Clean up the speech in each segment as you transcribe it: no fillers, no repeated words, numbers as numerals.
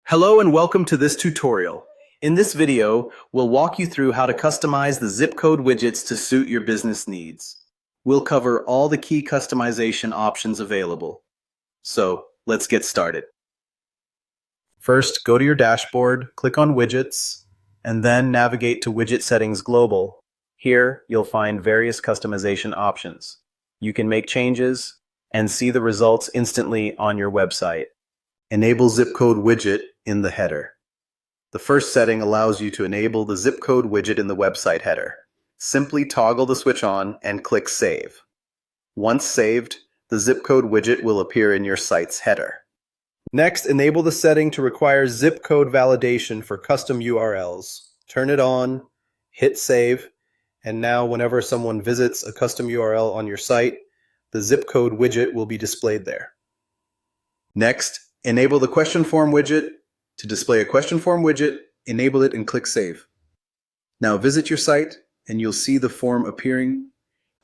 Hello and welcome to this tutorial. In this video, we'll walk you through how to customize the Zipcode widgets to suit your business needs. We'll cover all the key customization options available. So, let's get started. First, go to your dashboard, click on Widgets, and then navigate to Widget Settings Global. Here, you'll find various customization options. You can make changes and see the results instantly on your website. Enable Zipcode widget in the header. The first setting allows you to enable the Zipcode widget in the website header. Simply toggle the switch on and click Save. Once saved, the Zipcode widget will appear in your site's header. Next, enable the setting to require Zipcode validation for custom URLs. Turn it on, hit Save, and now whenever someone visits a custom URL on your site, the Zipcode widget will be displayed there. Next, enable the question form widget. To display a question form widget, enable it and click Save. Now visit your site and you'll see the form appearing.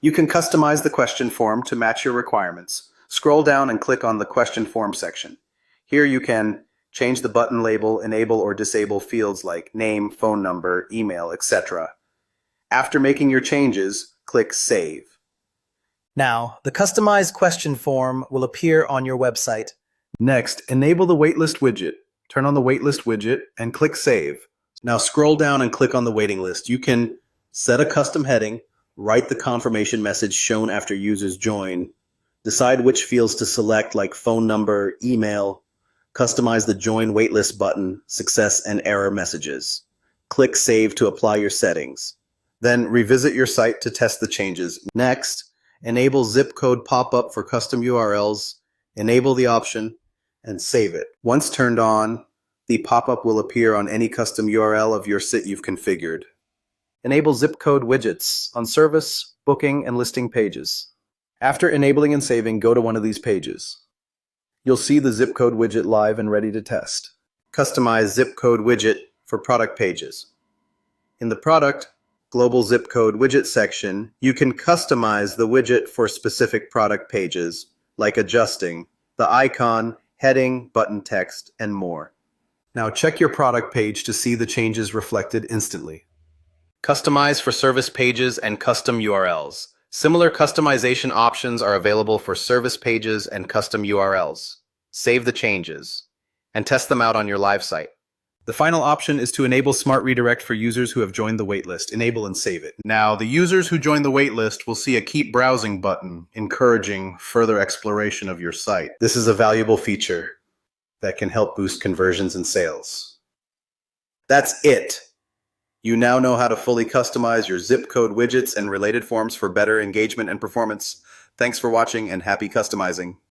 You can customize the question form to match your requirements. Scroll down and click on the question form section. Here you can change the button label, enable or disable fields like name, phone number, email, etc. After making your changes, click Save. Now, the customized question form will appear on your website. Next, enable the waitlist widget. Turn on the waitlist widget and click Save. Now scroll down and click on the waiting list. You can set a custom heading, write the confirmation message shown after users join, decide which fields to select like phone number, email, customize the join waitlist button, success and error messages. Click Save to apply your settings. Then revisit your site to test the changes. Next, enable Zipcode pop-up for custom URLs, enable the option, and save it. Once turned on, the pop-up will appear on any custom URL of your site you've configured. Enable Zipcode widgets on service, booking, and listing pages. After enabling and saving, go to one of these pages. You'll see the Zipcode widget live and ready to test. Customize Zipcode widget for product pages. In the Product Global Zipcode Widget section, you can customize the widget for specific product pages, like adjusting the icon, heading, button text, and more. Now check your product page to see the changes reflected instantly. Customize for service pages and custom URLs. Similar customization options are available for service pages and custom URLs. Save the changes and test them out on your live site. The final option is to enable Smart Redirect for users who have joined the waitlist. Enable and save it. Now, the users who join the waitlist will see a Keep Browsing button, encouraging further exploration of your site. This is a valuable feature that can help boost conversions and sales. That's it. You now know how to fully customize your Zipcode widgets and related forms for better engagement and performance. Thanks for watching and happy customizing.